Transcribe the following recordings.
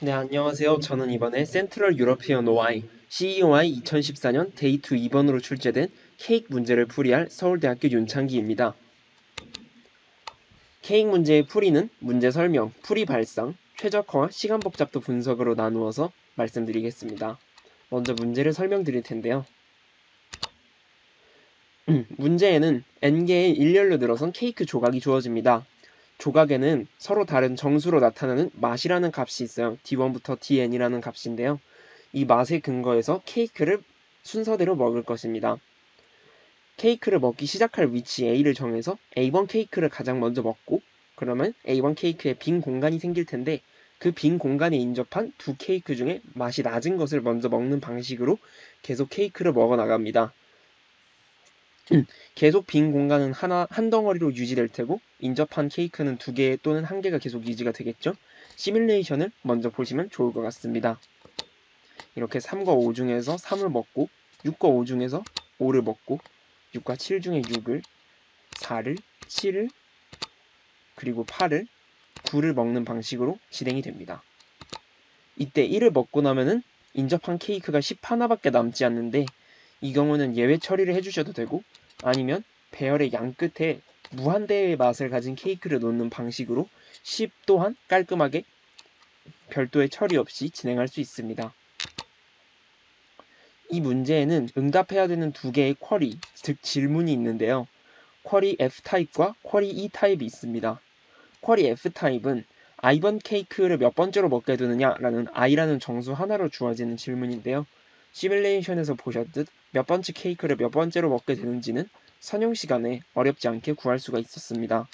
네, 안녕하세요. 저는 이번에 센트럴 유러피언 OI CEOI 2014년 데이 2 2번으로 출제된 케이크 문제를 풀이할 서울대학교 윤창기입니다. 케이크 문제의 풀이는 문제 설명, 풀이 발상, 최적화와 시간 복잡도 분석으로 나누어서 말씀드리겠습니다. 먼저 문제를 설명드릴 텐데요. 문제에는 n개의 일렬로 늘어선 케이크 조각이 주어집니다. 조각에는 서로 다른 정수로 나타나는 맛이라는 값이 있어요. d1부터 dn이라는 값인데요. 이 맛에 근거해서 케이크를 순서대로 먹을 것입니다. 케이크를 먹기 시작할 위치 A를 정해서 A1 케이크를 가장 먼저 먹고, 그러면 A1 케이크에 빈 공간이 생길 텐데 그 빈 공간에 인접한 두 케이크 중에 맛이 낮은 것을 먼저 먹는 방식으로 계속 케이크를 먹어 나갑니다. 계속 빈 공간은 한 덩어리로 유지될 테고 인접한 케이크는 두 개 또는 한 개가 계속 유지가 되겠죠. 시뮬레이션을 먼저 보시면 좋을 것 같습니다. 이렇게 3과 5 중에서 3을 먹고 6과 5 중에서 5를 먹고 6과 7 중에 6을 4를 7을 그리고 8을 9를 먹는 방식으로 진행이 됩니다. 이때 1을 먹고 나면은 인접한 케이크가 10하나밖에 남지 않는데 이 경우는 예외 처리를 해주셔도 되고 아니면 배열의 양 끝에 무한대의 맛을 가진 케이크를 놓는 방식으로 10 또한 깔끔하게 별도의 처리 없이 진행할 수 있습니다. 이 문제에는 응답해야 되는 두 개의 쿼리, 즉 질문이 있는데요. 쿼리 F타입과 쿼리 E타입이 있습니다. 쿼리 F타입은 I번 케이크를 몇 번째로 먹게 되느냐라는 I라는 정수 하나로 주어지는 질문인데요. 시뮬레이션에서 보셨듯 몇 번째 케이크를 몇 번째로 먹게 되는지는 선형 시간에 어렵지 않게 구할 수가 있었습니다.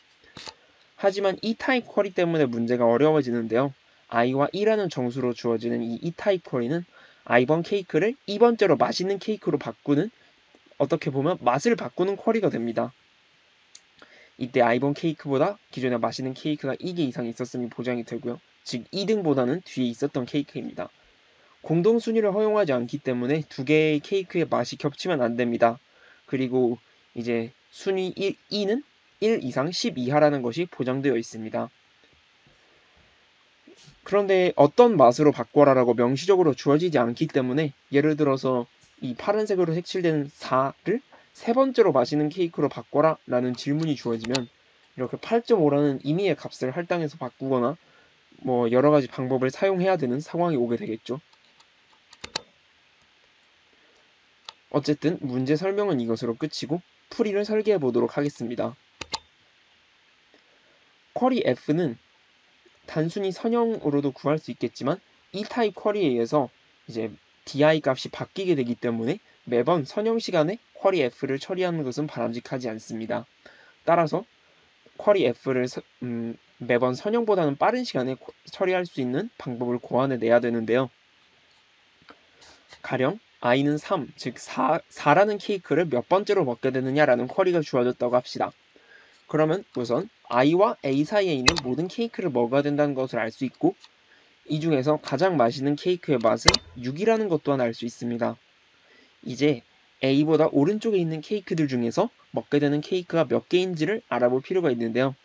하지만 E타입 쿼리 때문에 문제가 어려워지는데요. I와 E라는 정수로 주어지는 이 E타입 쿼리는 I번 케이크를 2번째로 맛있는 케이크로 바꾸는, 어떻게 보면 맛을 바꾸는 쿼리가 됩니다. 이때 I번 케이크보다 기존에 맛있는 케이크가 2개 이상 있었음이 보장이 되고요. 즉 2등보다는 뒤에 있었던 케이크입니다. 공동순위를 허용하지 않기 때문에 두 개의 케이크의 맛이 겹치면 안 됩니다. 그리고 이제 순위 2는 1 이상 10 이하라는 것이 보장되어 있습니다. 그런데 어떤 맛으로 바꿔라라고 명시적으로 주어지지 않기 때문에 예를 들어서 이 파란색으로 색칠된 4를 세 번째로 마시는 케이크로 바꿔라 라는 질문이 주어지면 이렇게 8.5라는 임의의 값을 할당해서 바꾸거나 뭐 여러 가지 방법을 사용해야 되는 상황이 오게 되겠죠. 어쨌든 문제 설명은 이것으로 끝이고 풀이를 설계해 보도록 하겠습니다. 쿼리 F는 단순히 선형으로도 구할 수 있겠지만 E타입 쿼리에 의해서 이제 di 값이 바뀌게 되기 때문에 매번 선형 시간에 쿼리 F를 처리하는 것은 바람직하지 않습니다. 따라서 쿼리 F를 매번 선형보다는 빠른 시간에 처리할 수 있는 방법을 고안해 내야 되는데요. 가령 i는 3, 즉 4라는 케이크를 몇 번째로 먹게 되느냐라는 쿼리가 주어졌다고 합시다. 그러면 우선 i와 a 사이에 있는 모든 케이크를 먹어야 된다는 것을 알 수 있고 이 중에서 가장 맛있는 케이크의 맛은 6이라는 것 또한 알 수 있습니다. 이제 A보다 오른쪽에 있는 케이크들 중에서 먹게 되는 케이크가 몇 개인지를 알아볼 필요가 있는데요.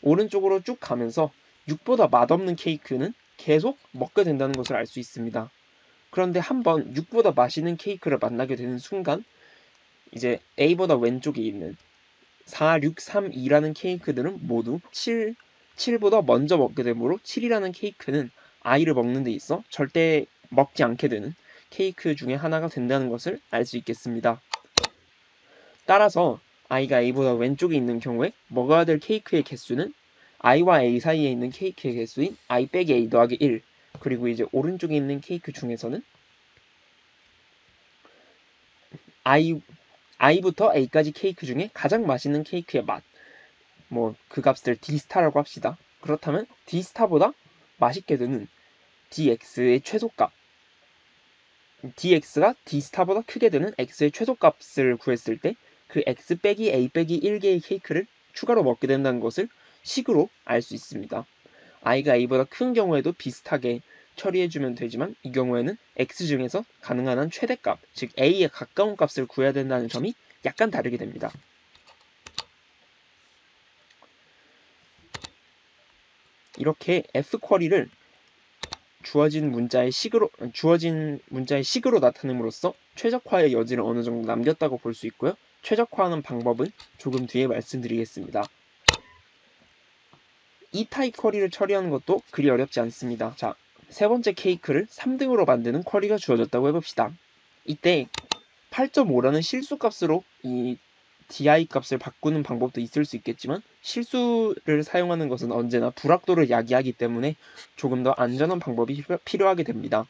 오른쪽으로 쭉 가면서 6보다 맛없는 케이크는 계속 먹게 된다는 것을 알 수 있습니다. 그런데 한번 6보다 맛있는 케이크를 만나게 되는 순간 이제 A보다 왼쪽에 있는 4, 6, 3, 2라는 케이크들은 모두 7보다 먼저 먹게 되므로 7이라는 케이크는 i를 먹는 데 있어 절대 먹지 않게 되는 케이크 중에 하나가 된다는 것을 알 수 있겠습니다. 따라서 i가 a보다 왼쪽에 있는 경우에 먹어야 될 케이크의 개수는 i와 a 사이에 있는 케이크의 개수인 i 빼기 a 더하기 1, 그리고 이제 오른쪽에 있는 케이크 중에서는 i부터 a까지 케이크 중에 가장 맛있는 케이크의 맛, 뭐 그 값을 D스타라고 합시다. 그렇다면 D스타보다 맛있게 되는 DX의 최소값, DX가 D스타보다 크게 되는 X의 최소값을 구했을 때 그 X 빼기 A 빼기 1개의 케이크를 추가로 먹게 된다는 것을 식으로 알 수 있습니다. i가 a보다 큰 경우에도 비슷하게 처리해주면 되지만 이 경우에는 X 중에서 가능한 한 최대값, 즉 A에 가까운 값을 구해야 된다는 점이 약간 다르게 됩니다. 이렇게 F 쿼리를 주어진 문자의 식으로 나타냄으로써 최적화의 여지를 어느 정도 남겼다고 볼 수 있고요. 최적화하는 방법은 조금 뒤에 말씀드리겠습니다. 이 타입 쿼리를 처리하는 것도 그리 어렵지 않습니다. 자, 세 번째 케이크를 3등으로 만드는 쿼리가 주어졌다고 해봅시다. 이때 8.5라는 실수값으로 이 di 값을 바꾸는 방법도 있을 수 있겠지만 실수를 사용하는 것은 언제나 불확도를 야기하기 때문에 조금 더 안전한 방법이 필요하게 됩니다.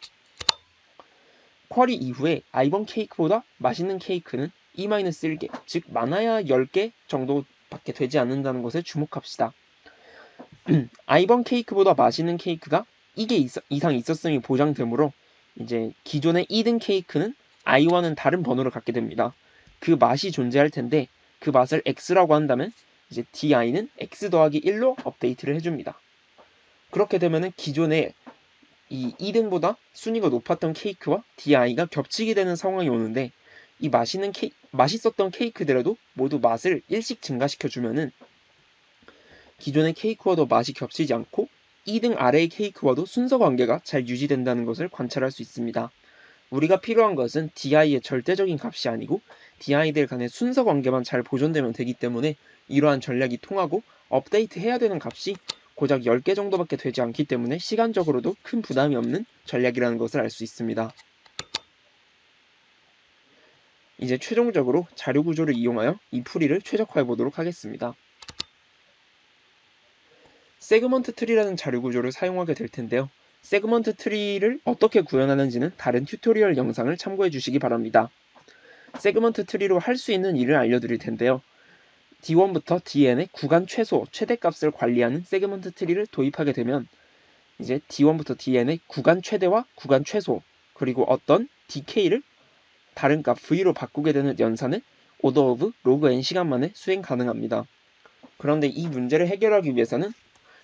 쿼리 이후에 i번 케이크보다 맛있는 케이크는 E-1개, 즉 많아야 10개 정도밖에 되지 않는다는 것에 주목합시다. i번 케이크보다 맛있는 케이크가 2개 이상 있었음이 보장되므로 이제 기존의 2등 케이크는 i와는 다른 번호를 갖게 됩니다. 그 맛이 존재할 텐데 그 맛을 x라고 한다면 이제 di는 x 더하기 1로 업데이트를 해줍니다. 그렇게 되면은 기존에 이 2등보다 순위가 높았던 케이크와 di가 겹치게 되는 상황이 오는데 이 맛있었던 케이크들에도 모두 맛을 1씩 증가시켜주면은 기존의 케이크와도 맛이 겹치지 않고 2등 아래의 케이크와도 순서 관계가 잘 유지된다는 것을 관찰할 수 있습니다. 우리가 필요한 것은 di의 절대적인 값이 아니고 di들 간의 순서 관계만 잘 보존되면 되기 때문에 이러한 전략이 통하고 업데이트 해야 되는 값이 고작 10개 정도밖에 되지 않기 때문에 시간적으로도 큰 부담이 없는 전략이라는 것을 알 수 있습니다. 이제 최종적으로 자료 구조를 이용하여 이 풀이를 최적화해 보도록 하겠습니다. 세그먼트 트리라는 자료 구조를 사용하게 될 텐데요. 세그먼트 트리를 어떻게 구현하는지는 다른 튜토리얼 영상을 참고해 주시기 바랍니다. 세그먼트 트리로 할 수 있는 일을 알려드릴 텐데요. D1부터 Dn의 구간 최소, 최대값을 관리하는 세그먼트 트리를 도입하게 되면 이제 D1부터 Dn의 구간 최대와 구간 최소 그리고 어떤 DK를 다른 값 V로 바꾸게 되는 연산을 order of log n 시간 만에 수행 가능합니다. 그런데 이 문제를 해결하기 위해서는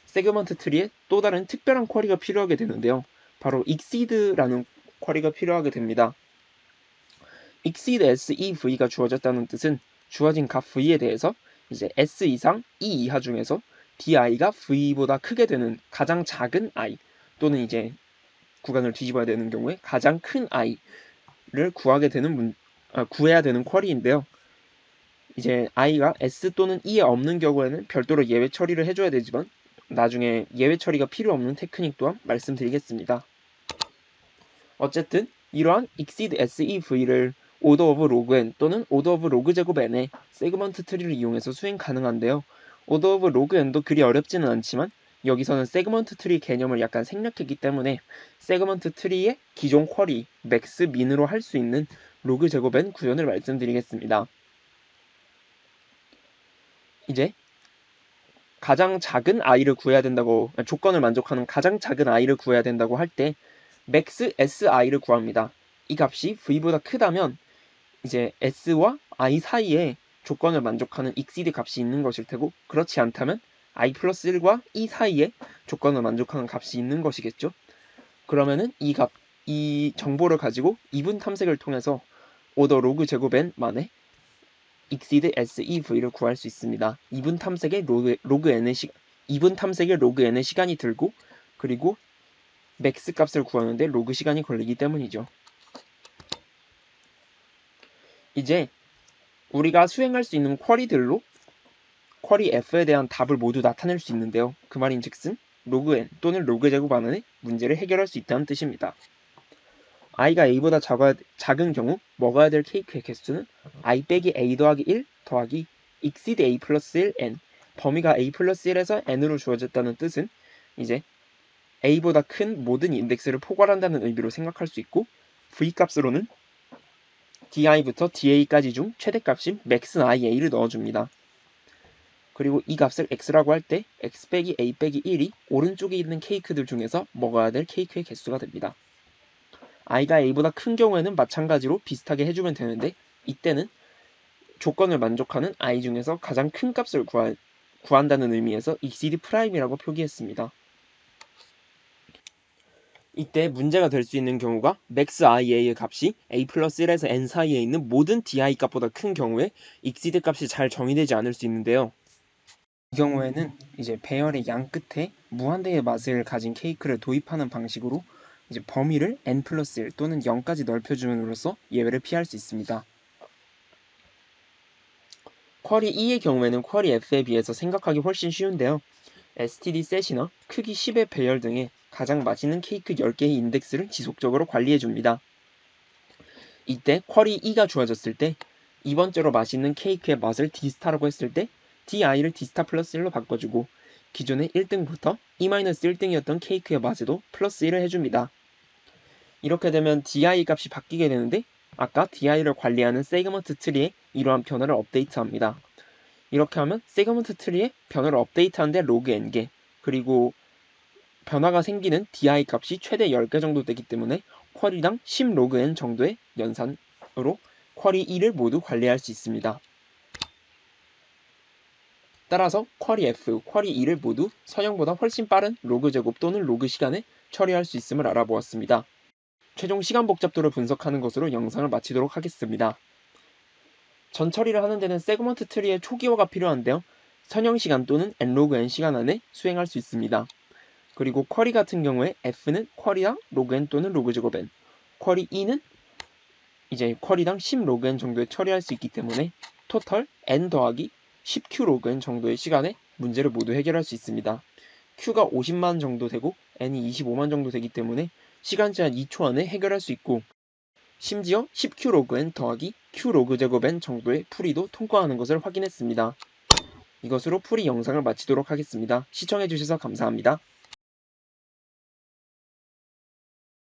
세그먼트 트리에 또 다른 특별한 쿼리가 필요하게 되는데요. 바로 exceed라는 쿼리가 필요하게 됩니다. exceed SEV가 주어졌다는 뜻은 주어진 값 V에 대해서 이제 S 이상 E 이하 중에서 di가 V보다 크게 되는 가장 작은 i 또는 이제 구간을 뒤집어야 되는 경우에 가장 큰 i를 구해야 되는 쿼리인데요. 이제 i가 S 또는 E에 없는 경우에는 별도로 예외 처리를 해줘야 되지만 나중에 예외 처리가 필요 없는 테크닉 또한 말씀드리겠습니다. 어쨌든 이러한 exceed SEV를 order of log n 또는 order of log 제곱 n의 세그먼트 트리를 이용해서 수행 가능한데요. order of log n도 그리 어렵지는 않지만 여기서는 세그먼트 트리 개념을 약간 생략했기 때문에 세그먼트 트리의 기존 쿼리 max, min으로 할 수 있는 log 제곱 n 구현을 말씀드리겠습니다. 이제 가장 작은 i를 구해야 된다고 조건을 만족하는 가장 작은 i를 구해야 된다고 할 때 max si를 구합니다. 이 값이 v보다 크다면 이제 s와 i 사이에 조건을 만족하는 exceed 값이 있는 것일 테고 그렇지 않다면 i 플러스 1과 e 사이에 조건을 만족하는 값이 있는 것이겠죠. 그러면은 이 정보를 가지고 이분 탐색을 통해서 order log 제곱 n만의 exceed SEV를 구할 수 있습니다. 이분 탐색의 log n의 시간이 들고 그리고 max 값을 구하는데 로그 시간이 걸리기 때문이죠. 이제 우리가 수행할 수 있는 쿼리들로 쿼리 F에 대한 답을 모두 나타낼 수 있는데요. 그 말인즉슨 log n 또는 log 제곱 안에 문제를 해결할 수 있다는 뜻입니다. i가 a보다 작은 경우 먹어야 될 케이크의 개수는 i 빼기 a 더하기 1 더하기 exceed a 플러스 1 n 범위가 a 플러스 1에서 n으로 주어졌다는 뜻은 이제 a보다 큰 모든 인덱스를 포괄한다는 의미로 생각할 수 있고 v 값으로는 di부터 da까지 중 최대값인 max ia를 넣어줍니다. 그리고 이 값을 x라고 할 때 x 빼기 a 빼기 1이 오른쪽에 있는 케이크들 중에서 먹어야 될 케이크의 개수가 됩니다. i가 a보다 큰 경우에는 마찬가지로 비슷하게 해주면 되는데 이때는 조건을 만족하는 i 중에서 가장 큰 값을 구한다는 의미에서 exceed prime이라고 표기했습니다. 이때 문제가 될 수 있는 경우가 max ia의 값이 a 플러스 1에서 n 사이에 있는 모든 di 값보다 큰 경우에 exceed 값이 잘 정의되지 않을 수 있는데요. 이 경우에는 이제 배열의 양 끝에 무한대의 맛을 가진 케이크를 도입하는 방식으로 이제 범위를 n 플러스 1 또는 0까지 넓혀줌으로써 예외를 피할 수 있습니다. 쿼리 E의 경우에는 쿼리 F에 비해서 생각하기 훨씬 쉬운데요. STD 셋이나 크기 10의 배열 등의 가장 맛있는 케이크 10개의 인덱스를 지속적으로 관리해줍니다. 이때 쿼리 E가 주어졌을 때 이번째로 맛있는 케이크의 맛을 D스타라고 했을 때 DI를 D스타 플러스 1로 바꿔주고 기존의 1등부터 E-1등이었던 케이크의 맛에도 플러스 1을 해줍니다. 이렇게 되면 DI 값이 바뀌게 되는데 아까 DI를 관리하는 세그먼트 트리에 이러한 변화를 업데이트합니다. 이렇게 하면 세그먼트 트리에 변화를 업데이트하는데 로그 n개 그리고 변화가 생기는 DI 값이 최대 10개 정도 되기 때문에 쿼리당 10 로그 n 정도의 연산으로 쿼리 2를 모두 관리할 수 있습니다. 따라서 쿼리 F, 쿼리 2를 모두 선형보다 훨씬 빠른 로그 제곱 또는 로그 시간에 처리할 수 있음을 알아보았습니다. 최종 시간 복잡도를 분석하는 것으로 영상을 마치도록 하겠습니다. 전 처리를 하는 데는 세그먼트 트리의 초기화가 필요한데요. 선형 시간 또는 n로그 n 시간 안에 수행할 수 있습니다. 그리고 쿼리 같은 경우에 F는 쿼리당 로그 n 또는 로그 제곱 n, 쿼리 E는 이제 쿼리당 10 로그 n 정도에 처리할 수 있기 때문에 토탈 n 더하기 10q 로그 n 정도의 시간에 문제를 모두 해결할 수 있습니다. q가 50만 정도 되고 n이 25만 정도 되기 때문에 시간 제한 2초 안에 해결할 수 있고 심지어 10q 로그 n 더하기 q 로그 제곱 n 정도의 풀이도 통과하는 것을 확인했습니다. 이것으로 풀이 영상을 마치도록 하겠습니다. 시청해주셔서 감사합니다.